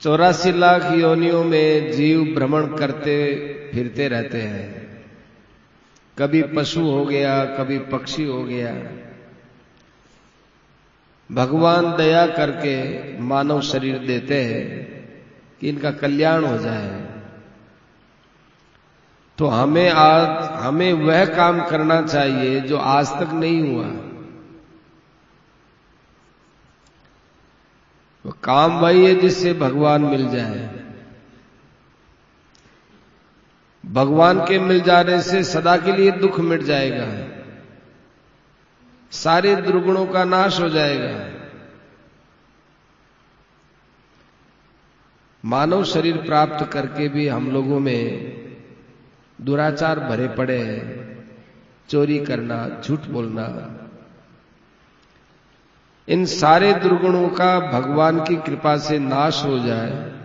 84 लाख योनियों में जीव भ्रमण करते फिरते रहते हैं। कभी पशु हो गया, कभी पक्षी हो गया। भगवान दया करके मानव शरीर देते हैं कि इनका कल्याण हो जाए। तो हमें वह काम करना चाहिए जो आज तक नहीं हुआ। वो काम वही है जिससे भगवान मिल जाए। भगवान के मिल जाने से सदा के लिए दुख मिट जाएगा, सारे दुर्गुणों का नाश हो जाएगा। मानव शरीर प्राप्त करके भी हम लोगों में दुराचार भरे पड़े हैं। चोरी करना, झूठ बोलना, इन सारे दुर्गुणों का भगवान की कृपा से नाश हो जाए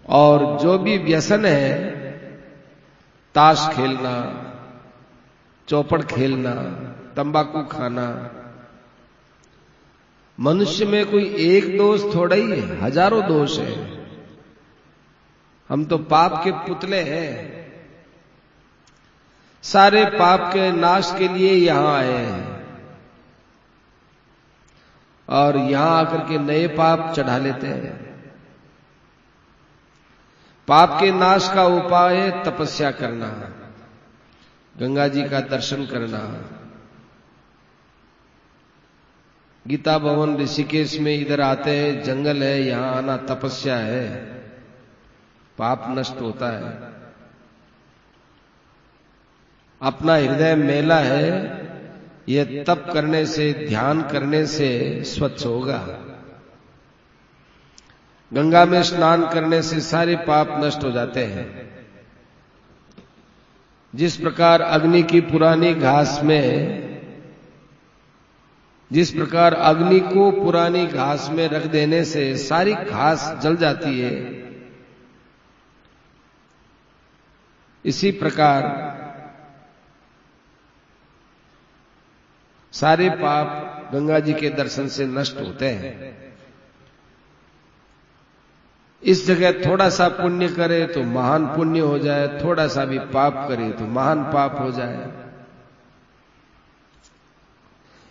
और जो भी व्यसन है, ताश खेलना, चौपड़ खेलना, तंबाकू खाना, मनुष्य में कोई एक दोष थोड़ा ही है, हजारों दोष है। हम तो पाप के पुतले हैं। सारे पाप के नाश के लिए यहां आए हैं और यहां आकर के नए पाप चढ़ा लेते हैं। पाप के नाश का उपाय है तपस्या करना, गंगा जी का दर्शन करना। गीता भवन ऋषिकेश में इधर आते हैं, जंगल है, यहां आना तपस्या है, पाप नष्ट होता है। अपना हृदय मेला है, यह तप करने से, ध्यान करने से स्वच्छ होगा। गंगा में स्नान करने से सारे पाप नष्ट हो जाते हैं। जिस प्रकार अग्नि की पुरानी घास में, जिस प्रकार अग्नि को पुरानी घास में रख देने से सारी घास जल जाती है, इसी प्रकार सारे पाप गंगा जी के दर्शन से नष्ट होते हैं। इस जगह थोड़ा सा पुण्य करे तो महान पुण्य हो जाए, थोड़ा सा भी पाप करे तो महान पाप हो जाए।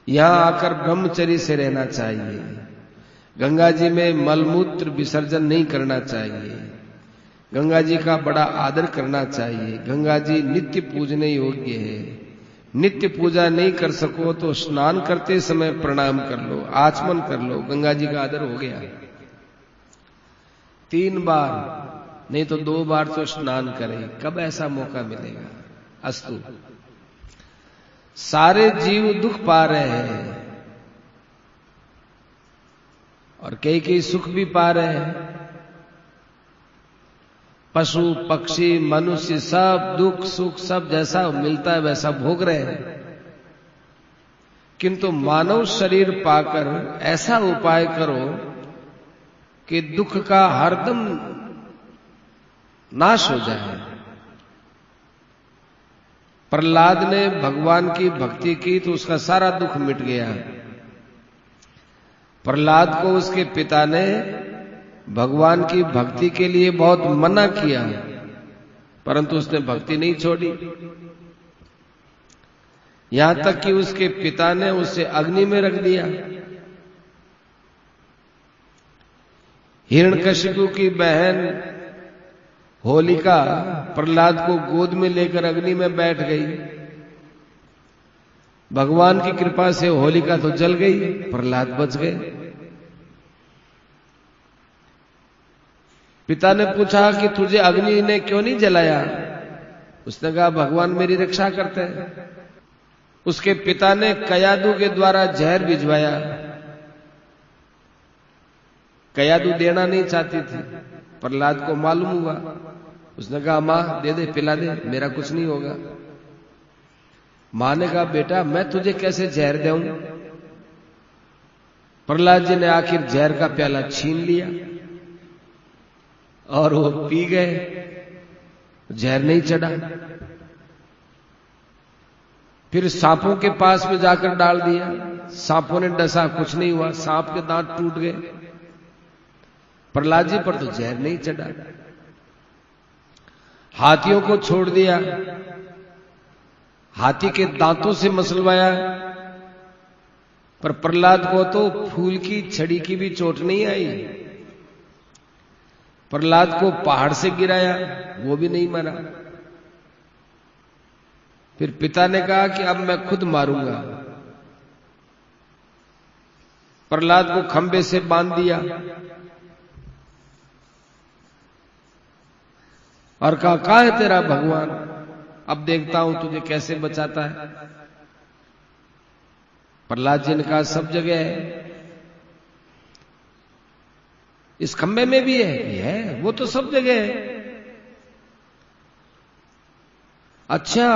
यहां आकर ब्रह्मचर्य से रहना चाहिए। गंगा जी में मलमूत्र विसर्जन नहीं करना चाहिए। गंगा जी का बड़ा आदर करना चाहिए। गंगा जी नित्य पूजने योग्य है। नित्य पूजा नहीं कर सको तो स्नान करते समय प्रणाम कर लो, आचमन कर लो, गंगा जी का आदर हो गया। 3 बार नहीं तो 2 बार तो स्नान करें। कब ऐसा मौका मिलेगा? अस्तु। सारे जीव दुख पा रहे हैं और कई सुख भी पा रहे हैं। पशु पक्षी मनुष्य सब दुख सुख सब जैसा मिलता है वैसा भोग रहे हैं। किंतु मानव शरीर पाकर ऐसा उपाय करो कि दुख का हरदम नाश हो जाए। प्रहलाद ने भगवान की भक्ति की तो उसका सारा दुख मिट गया। प्रहलाद को उसके पिता ने भगवान की भक्ति के लिए बहुत मना किया, परंतु उसने भक्ति नहीं छोड़ी। यहां तक कि उसके पिता ने उसे अग्नि में रख दिया। हिरण्यकशिपु की बहन होलिका प्रहलाद को गोद में लेकर अग्नि में बैठ गई। भगवान की कृपा से होलिका तो जल गई, प्रहलाद बच गए। पिता ने पूछा कि तुझे अग्नि ने क्यों नहीं जलाया? उसने कहा भगवान मेरी रक्षा करते हैं। उसके पिता ने कयादू के द्वारा जहर भिजवाया। कयादू देना नहीं चाहती थी, प्रहलाद को मालूम हुआ। उसने कहा मां दे दे, पिला दे, मेरा कुछ नहीं होगा। मां ने कहा बेटा मैं तुझे कैसे जहर दूं? प्रहलाद जी ने आखिर जहर का प्याला छीन लिया और वो पी गए। जहर नहीं चढ़ा। फिर सांपों के पास में जाकर डाल दिया। सांपों ने डसा, कुछ नहीं हुआ। सांप के दांत टूट गए। प्रहलाद जी पर तो जहर नहीं चढ़ा, हाथियों को छोड़ दिया, हाथी के दांतों से मसलवाया, पर प्रहलाद को तो फूल की छड़ी की भी चोट नहीं आई। प्रहलाद को पहाड़ से गिराया, वो भी नहीं मरा। फिर पिता ने कहा कि अब मैं खुद मारूंगा। प्रहलाद को खंबे से बांध दिया और कहा, कहां है तेरा भगवान, अब देखता हूं तुझे कैसे बचाता है। प्रहलाद जी ने कहा, सब जगह है, इस खंबे में भी है, वो तो सब जगह है। अच्छा,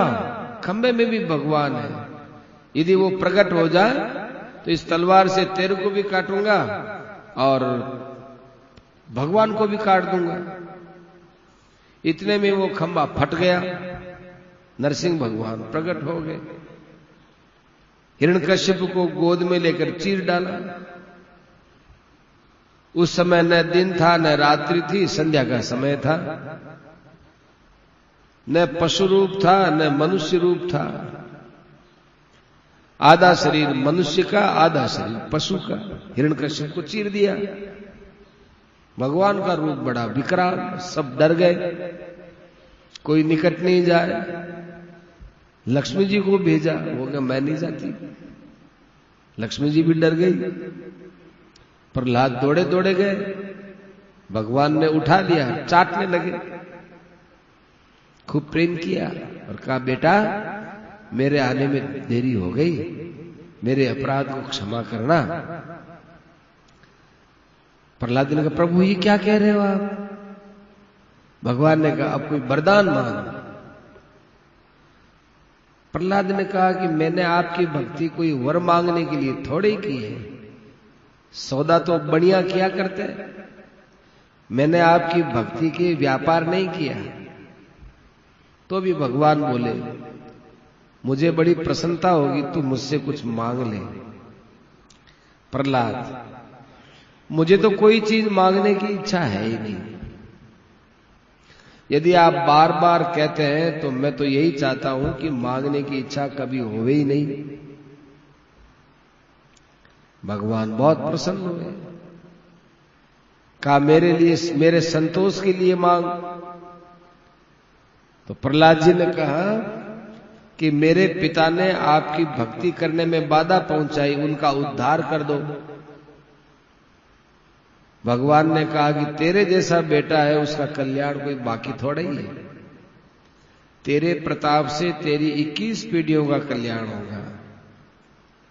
खंबे में भी भगवान है, यदि वो प्रकट हो जाए तो इस तलवार से तेरे को भी काटूंगा और भगवान को भी काट दूंगा। इतने में वो खंबा फट गया, नरसिंह भगवान प्रकट हो गए, हिरण्यकश्यप को गोद में लेकर चीर डाला। उस समय न दिन था न रात्रि थी, संध्या का समय था, न पशु रूप था न मनुष्य रूप था, आधा शरीर मनुष्य का आधा शरीर पशु का। हिरण्यकश्यप को चीर दिया। भगवान का रूप बड़ा विकराल, सब डर गए, कोई निकट नहीं जाए। लक्ष्मी जी को भेजा, वो कहा मैं नहीं जाती। लक्ष्मी जी भी डर गई। प्रहलाद दौड़े दौड़े गए, भगवान ने उठा लिया, चाटने लगे, खूब प्रेम किया और कहा, बेटा मेरे आने में देरी हो गई, मेरे अपराध को क्षमा करना। प्रहलाद ने कहा, प्रभु ये क्या कह रहे हो आप? भगवान ने कहा, अब कोई वरदान मांग। प्रहलाद ने कहा कि मैंने आपकी भक्ति कोई वर मांगने के लिए थोड़े की है, सौदा तो बढ़िया किया करते हैं, मैंने आपकी भक्ति के व्यापार नहीं किया। तो भी भगवान बोले, मुझे बड़ी प्रसन्नता होगी तू मुझसे कुछ मांग ले। प्रहलाद, मुझे तो कोई चीज मांगने की इच्छा है ही नहीं, यदि आप बार बार कहते हैं तो मैं तो यही चाहता हूं कि मांगने की इच्छा कभी होवे ही नहीं। भगवान बहुत प्रसन्न हुए, कहा मेरे लिए, मेरे संतोष के लिए मांग। तो प्रहलाद जी ने कहा कि मेरे पिता ने आपकी भक्ति करने में बाधा पहुंचाई, उनका उद्धार कर दो। भगवान ने कहा कि तेरे जैसा बेटा है, उसका कल्याण कोई बाकी थोड़ा ही है, तेरे प्रताप से तेरी 21 पीढ़ियों का कल्याण होगा।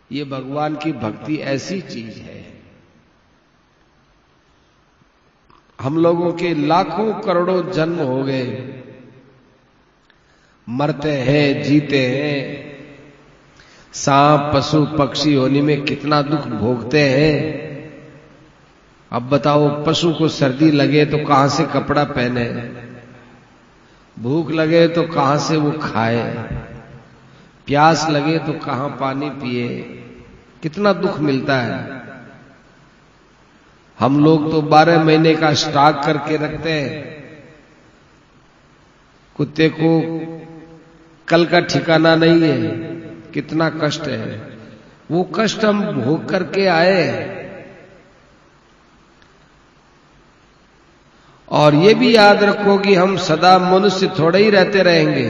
ये भगवान की भक्ति ऐसी चीज है। हम लोगों के लाखों करोड़ों जन्म हो गए, मरते हैं जीते हैं, सांप पशु पक्षी होने में कितना दुख भोगते हैं। अब बताओ, पशु को सर्दी लगे तो कहां से कपड़ा पहने, भूख लगे तो कहां से वो खाए, प्यास लगे तो कहां पानी पिए, कितना दुख मिलता है। हम लोग तो 12 महीने का स्टॉक करके रखते हैं। कुत्ते को कल का ठिकाना नहीं है, कितना कष्ट है, वो कष्ट हम भोग करके आए। और ये भी याद रखो कि हम सदा मनुष्य थोड़े ही रहते रहेंगे,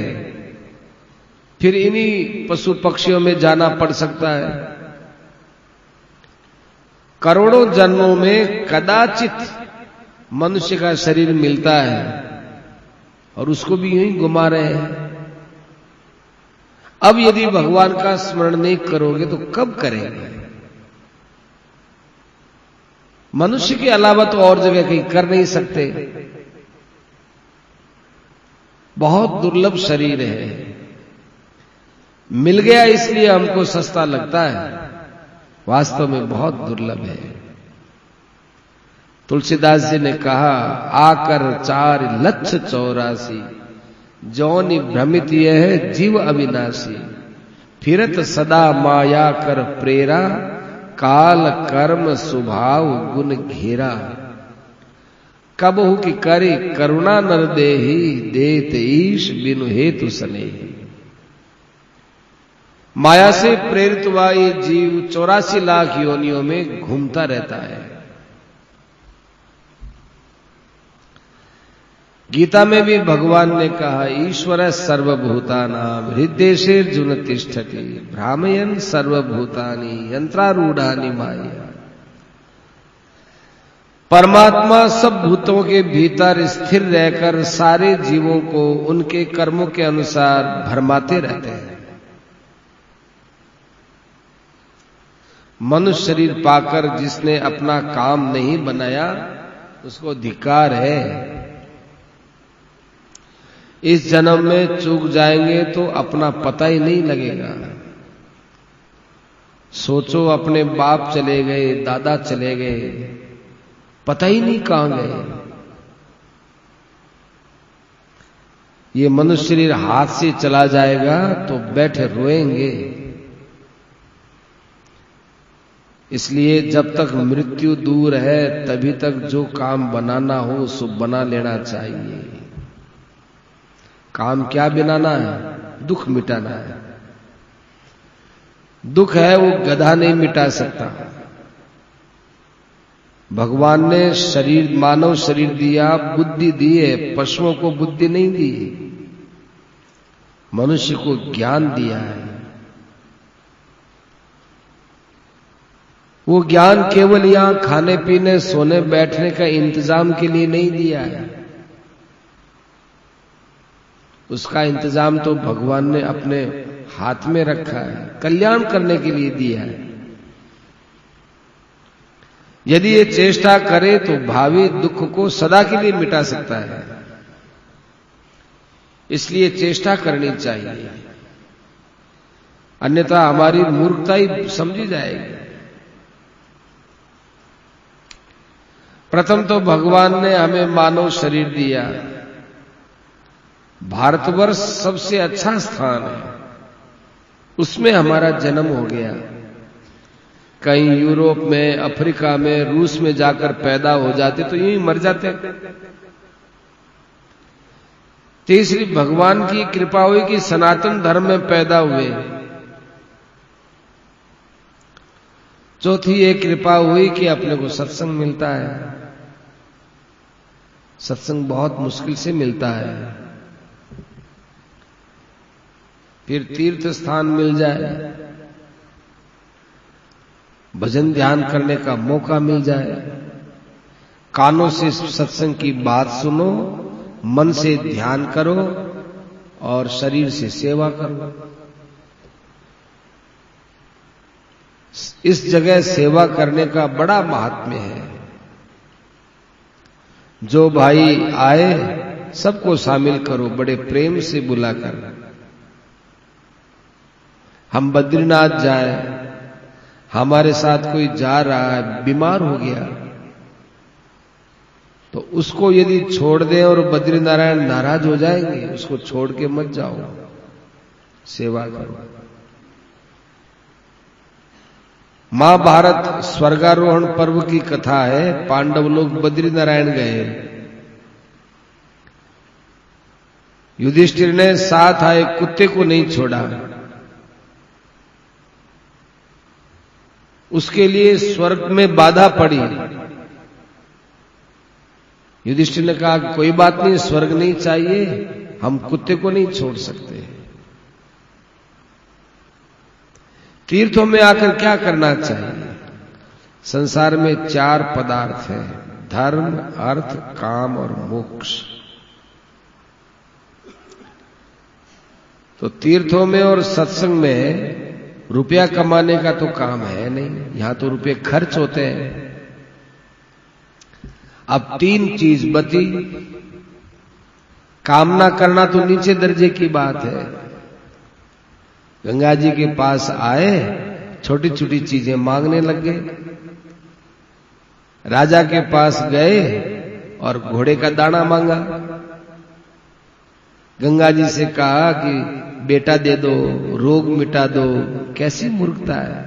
फिर इन्हीं पशु पक्षियों में जाना पड़ सकता है। करोड़ों जन्मों में कदाचित मनुष्य का शरीर मिलता है और उसको भी यूं ही गुमा रहे हैं। अब यदि भगवान का स्मरण नहीं करोगे तो कब करेंगे? मनुष्य के अलावा तो और जगह कहीं कर नहीं सकते। बहुत दुर्लभ शरीर है, मिल गया इसलिए हमको सस्ता लगता है, वास्तव में बहुत दुर्लभ है। तुलसीदास जी ने कहा, आकर 4,84,000 जौनि भ्रमित यह जीव अविनाशी, फिरत सदा माया कर प्रेरा, काल कर्म स्वभाव गुण घेरा। कबहु की करे करुणा नर देहि, देत ईश बिनु हेतु स्नेहि। माया से प्रेरित हुआ ये जीव 84 लाख योनियों में घूमता रहता है। गीता में भी भगवान ने कहा, ईश्वर सर्वभूतानां हृदयेषु तिष्ठति भ्रामयन् सर्वभूतानि यंत्रारूढ़ानि माया। परमात्मा सब भूतों के भीतर स्थिर रहकर सारे जीवों को उनके कर्मों के अनुसार भरमाते रहते हैं। मनुष्य शरीर पाकर जिसने अपना काम नहीं बनाया उसको धिक्कार है। इस जन्म में चूक जाएंगे तो अपना पता ही नहीं लगेगा। सोचो, अपने बाप चले गए, दादा चले गए, पता ही नहीं कहां गए। ये मनुष्य शरीर हाथ से चला जाएगा तो बैठे रोएंगे। इसलिए जब तक मृत्यु दूर है तभी तक जो काम बनाना हो सो बना लेना चाहिए। काम क्या बनाना है? दुख मिटाना है। दुख है वो गधा नहीं मिटा सकता। भगवान ने शरीर, मानव शरीर दिया, बुद्धि दी है, पशुओं को बुद्धि नहीं दी, मनुष्य को ज्ञान दिया है। वो ज्ञान केवल यहां खाने पीने सोने बैठने का इंतजाम के लिए नहीं दिया है। उसका इंतजाम तो भगवान ने अपने हाथ में रखा है, कल्याण करने के लिए दिया है। यदि ये चेष्टा करे तो भावी दुख को सदा के लिए मिटा सकता है। इसलिए चेष्टा करनी चाहिए, अन्यथा हमारी मूर्खता ही समझी जाएगी। प्रथम तो भगवान ने हमें मानव शरीर दिया। भारतवर्ष सबसे अच्छा स्थान है, उसमें हमारा जन्म हो गया। कहीं यूरोप में, अफ्रीका में, रूस में जाकर पैदा हो जाते तो यूं ही मर जाते। तीसरी, भगवान की कृपा हुई कि सनातन धर्म में पैदा हुए। चौथी ये कृपा हुई कि अपने को सत्संग मिलता है। सत्संग बहुत मुश्किल से मिलता है। फिर तीर्थ स्थान मिल जाए, भजन ध्यान करने का मौका मिल जाए, कानों से सत्संग की बात सुनो, मन से ध्यान करो और शरीर से सेवा करो। इस जगह सेवा करने का बड़ा महात्म्य है। जो भाई आए सबको शामिल करो, बड़े प्रेम से बुलाकर। हम बद्रीनाथ जाए, हमारे साथ कोई जा रहा है, बीमार हो गया, तो उसको यदि छोड़ दें और बद्रीनारायण नाराज हो जाएंगे, उसको छोड़ के मत जाओ, सेवा करो। महाभारत स्वर्गारोहण पर्व की कथा है। पांडव लोग बद्रीनारायण गए। युधिष्ठिर ने साथ आए कुत्ते को नहीं छोड़ा। उसके लिए स्वर्ग में बाधा पड़ी। युधिष्ठिर ने कहा कोई बात नहीं, स्वर्ग नहीं चाहिए, हम कुत्ते को नहीं छोड़ सकते। तीर्थों में आकर क्या करना चाहिए? संसार में 4 पदार्थ हैं, धर्म, अर्थ, काम और मोक्ष। तो तीर्थों में और सत्संग में रुपया कमाने का तो काम है नहीं, यहां तो रुपये खर्च होते हैं। अब 3 चीज बची। कामना करना तो नीचे दर्जे की बात है। गंगा जी के पास आए, छोटी छोटी चीजें मांगने लग गए। राजा के पास गए और घोड़े का दाना मांगा। गंगा जी से कहा कि बेटा दे दो, रोग मिटा दो। कैसी मूर्खता है।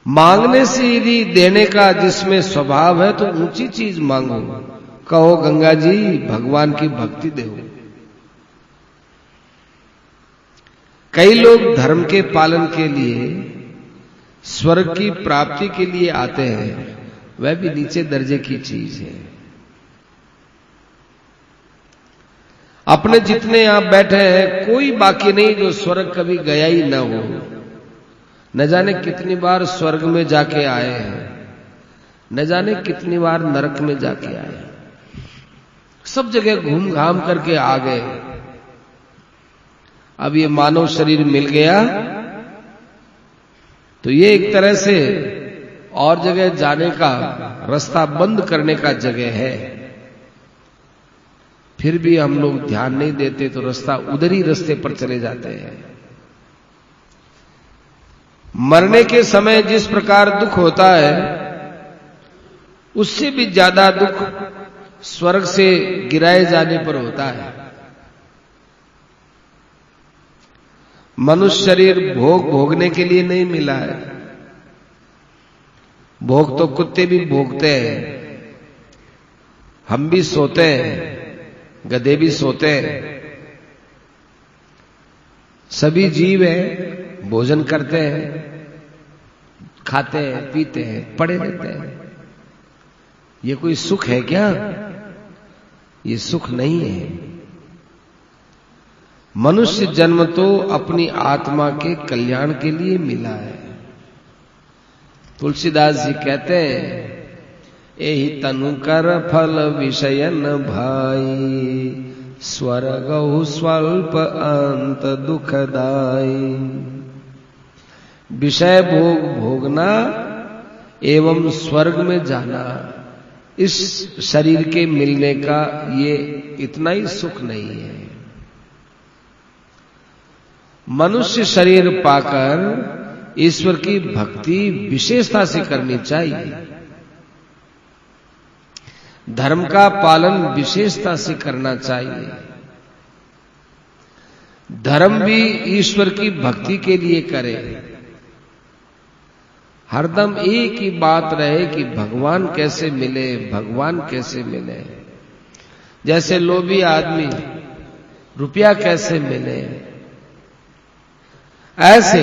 मांगने से यदि देने का जिसमें स्वभाव है तो ऊंची चीज मांगो। कहो गंगा जी भगवान की भक्ति दो। कई लोग धर्म के पालन के लिए, स्वर्ग की प्राप्ति के लिए आते हैं, वह भी नीचे दर्जे की चीज है। अपने जितने यहां बैठे हैं कोई बाकी नहीं जो स्वर्ग कभी गया ही ना हो। न जाने कितनी बार स्वर्ग में जाके आए हैं, न जाने कितनी बार नरक में जाके आए हैं, सब जगह घूम घाम करके आ गए। अब ये मानव शरीर मिल गया तो ये एक तरह से और जगह जाने का रास्ता बंद करने का जगह है। फिर भी हम लोग ध्यान नहीं देते तो रास्ता उधर ही रास्ते पर चले जाते हैं। मरने के समय जिस प्रकार दुख होता है उससे भी ज्यादा दुख स्वर्ग से गिराए जाने पर होता है। मनुष्य शरीर भोग भोगने के लिए नहीं मिला है। भोग तो कुत्ते भी भोगते हैं, हम भी सोते हैं, गधे भी सोते हैं, सभी जीव हैं, भोजन करते हैं, खाते हैं, पीते हैं, पड़े रहते हैं। ये कोई सुख है क्या? ये सुख नहीं है। मनुष्य जन्म तो अपनी आत्मा के कल्याण के लिए मिला है। तुलसीदास जी कहते हैं, एहि तनु कर फल विषयन भाई, स्वर्गहु स्वल्प अंत दुखदाई। विषय भोग भोगना एवं स्वर्ग में जाना, इस शरीर के मिलने का ये इतना ही सुख नहीं है। मनुष्य शरीर पाकर ईश्वर की भक्ति विशेषता से करनी चाहिए। धर्म का पालन विशेषता से करना चाहिए। धर्म भी ईश्वर की भक्ति के लिए करे। हरदम एक ही बात रहे कि भगवान कैसे मिले, भगवान कैसे मिले। जैसे लोभी आदमी रुपया कैसे मिले, ऐसे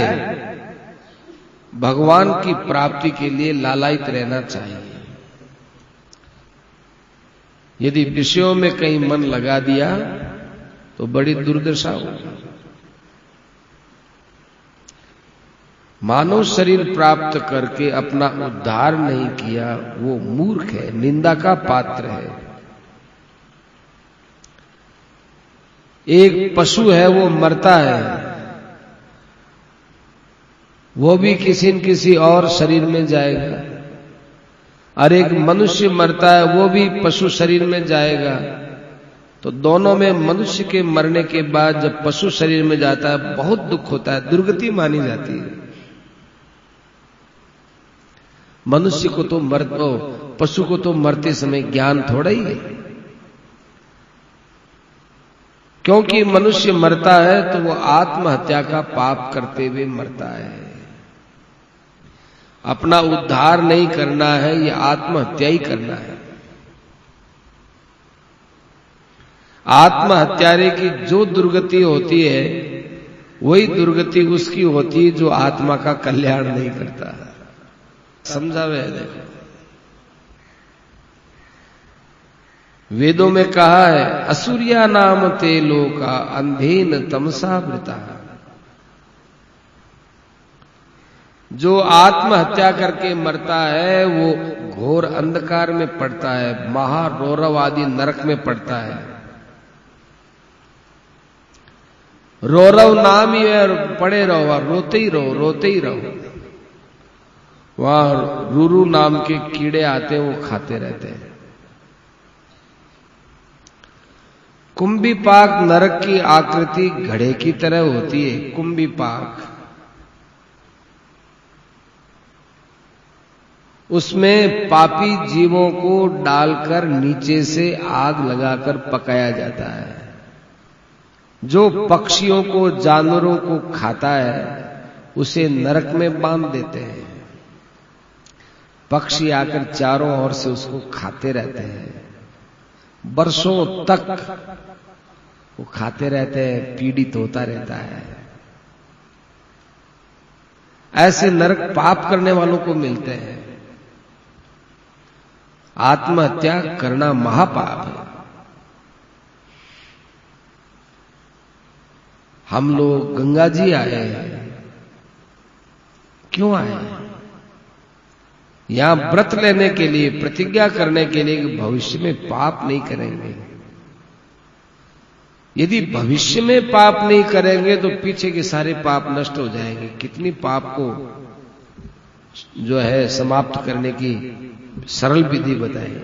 भगवान की प्राप्ति के लिए लालायित रहना चाहिए। यदि विषयों में कहीं मन लगा दिया तो बड़ी दुर्दशा होगी। मानव शरीर प्राप्त करके अपना उद्धार नहीं किया वो मूर्ख है, निंदा का पात्र है। एक पशु है वो मरता है, वो भी किसी न किसी और शरीर में जाएगा, और एक मनुष्य मरता है वो भी पशु शरीर में जाएगा। तो दोनों में मनुष्य के मरने के बाद जब पशु शरीर में जाता है बहुत दुख होता है, दुर्गति मानी जाती है। मनुष्य को तो पशु को तो मरते समय ज्ञान थोड़ा ही है, क्योंकि मनुष्य मरता है तो वो आत्महत्या का पाप करते हुए मरता है। अपना उद्धार नहीं करना है, ये आत्महत्या ही करना है। आत्महत्यारे की जो दुर्गति होती है वही दुर्गति उसकी होती है जो आत्मा का कल्याण नहीं करता है। समझावे है। देखो वेदों में कहा है, असुरिया नाम ते लोका अंधेन तमसा वृता। जो आत्महत्या करके मरता है वो घोर अंधकार में पड़ता है, महारौरव आदि नरक में पड़ता है। रौरव नाम ही है, पड़े रहो, रोते ही रहो, रोते ही रहो। वहां रूरू नाम के कीड़े आते हैं, वो खाते रहते हैं। कुंभीपाक नरक की आकृति घड़े की तरह होती है। कुंभीपाक, उसमें पापी जीवों को डालकर नीचे से आग लगाकर पकाया जाता है। जो पक्षियों को, जानवरों को खाता है उसे नरक में बांध देते हैं। पक्षी आकर चारों ओर से उसको खाते रहते हैं, वर्षों तक वो खाते रहते हैं, पीड़ित होता रहता है। ऐसे नरक पाप करने वालों को मिलते हैं। आत्महत्या करना महापाप है। हम लोग गंगा जी आए हैं, क्यों आए हैं? यहां व्रत लेने के लिए, प्रतिज्ञा करने के लिए कि भविष्य में पाप नहीं करेंगे। यदि भविष्य में पाप नहीं करेंगे तो पीछे के सारे पाप नष्ट हो जाएंगे। कितनी पाप को जो है समाप्त करने की सरल विधि बताएं।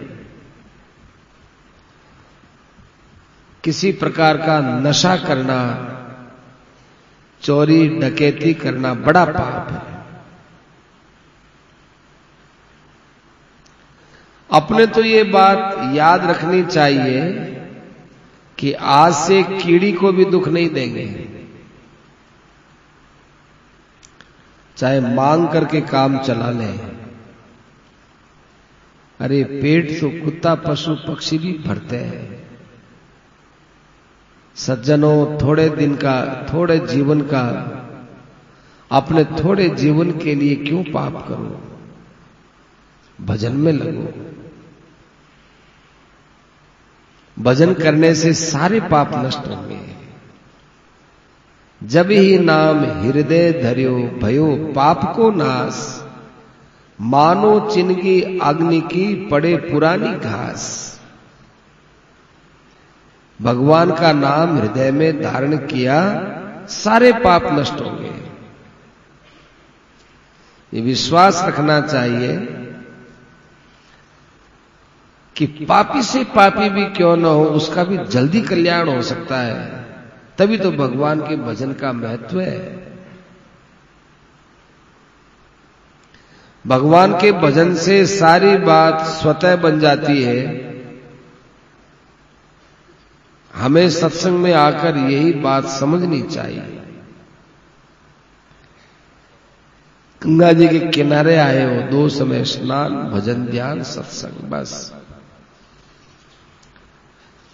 किसी प्रकार का नशा करना, चोरी डकैती करना बड़ा पाप है। अपने तो ये बात याद रखनी चाहिए कि आज से कीड़ी को भी दुख नहीं देंगे। चाहे मांग करके काम चला लें। अरे पेट तो कुत्ता पशु पक्षी भी भरते हैं। सज्जनों, थोड़े दिन का, थोड़े जीवन का, अपने थोड़े जीवन के लिए क्यों पाप करो? भजन में लगो। भजन करने से सारे पाप नष्ट होंगे। जब ही नाम हृदय धर्यो भयो पाप को नाश, मानो चिनगी अग्नि की पड़े पुरानी घास। भगवान का नाम हृदय में धारण किया, सारे पाप नष्ट होंगे। ये विश्वास रखना चाहिए कि पापी से पापी भी क्यों न हो, उसका भी जल्दी कल्याण हो सकता है। तभी तो भगवान के भजन का महत्व है। भगवान के भजन से सारी बात स्वतः बन जाती है। हमें सत्संग में आकर यही बात समझनी चाहिए। गंगा जी के किनारे आए हो, 2 समय स्नान, भजन, ध्यान, सत्संग, बस।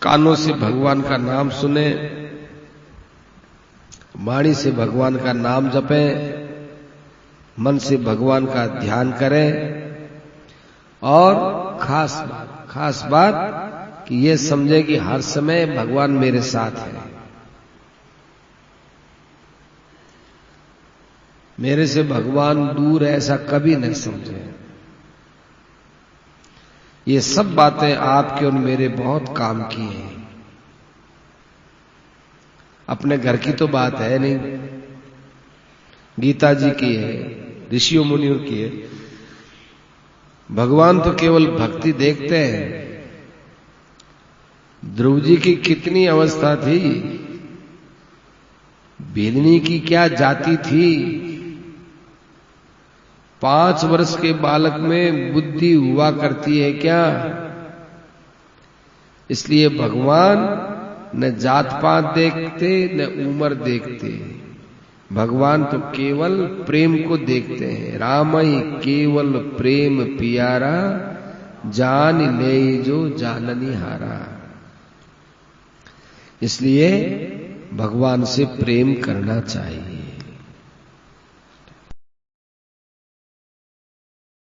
कानों से भगवान का नाम सुने, वाणी से भगवान का नाम जपें, मन से भगवान का ध्यान करें। और खास बात कि ये समझे कि हर समय भगवान मेरे साथ है। मेरे से भगवान दूर है ऐसा कभी नहीं समझे। ये सब बातें आपके और मेरे बहुत काम की हैं। अपने घर की तो बात है नहीं, गीता जी की है, ऋषियों मुनियों की है। भगवान तो केवल भक्ति देखते हैं। ध्रुव जी की कितनी अवस्था थी, बेलनी की क्या जाति थी। 5 वर्ष के बालक में बुद्धि हुआ करती है क्या? इसलिए भगवान न जात पात देखते न उम्र देखते। भगवान तो केवल प्रेम को देखते हैं। रामई केवल प्रेम पियारा, जान ले जो जाननी हारा। इसलिए भगवान से प्रेम करना चाहिए।